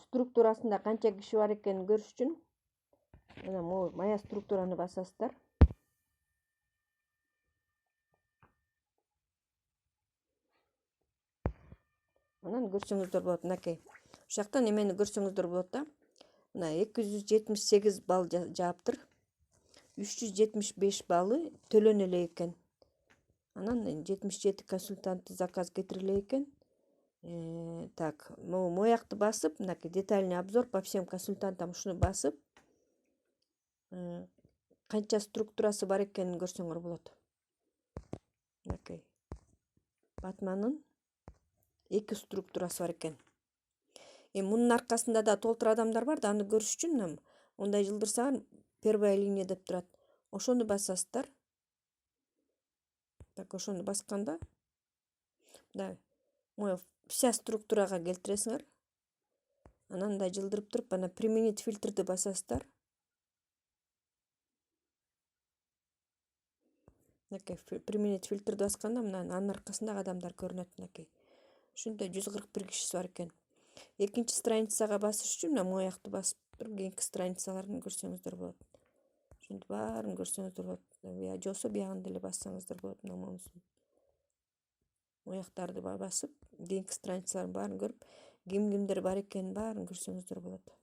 структурасында канча киши бар экенин көрүш үчүн мына могу мая структураны басасыздар. Анан көрсөңүздөр болот мынакей. Ушул жактан эмени көрсөңүздөр болот да. Мына 278 балл жааптыр. 375 баллы төлөнө элек экен. Анан 77 консультант заказ кетириле экен. Так, моякты басып, мынакей детальный обзор по всем консультантам ушуну басып, канча структурасы бар экенин көрсөңөр болот. Мынакей. Батманын 2 структурасы бар экен. Мунун аркасында да толтур адамдар бар да, аны көрүш үчүн мындай жылдырсаң первая линия деп турат. Ошону басасыздар. Так, ошону басканда мындай вся структурага келтиресиңер. Анан мындай жылдырып туруп, ана применить фильтрди басасыздар. Мынакей применить фильтрди басканда мына анын аркасындагы адамдар көрүнөт мынакей. Ушундай 141 кишиси бар экен. Экинчи страницага басыш үчүн мына моякты басып туруп, кийинки страницаларын көрсөңүздөр болот. Ушунун баарын көрсөңүздөр болот. Же болбосо биягын деле бассаңыздар болот. Мояктарды басып, кийинки страницалардын баарын көрүп, кимдер бар экенин баарын көрсөңүздөр болот.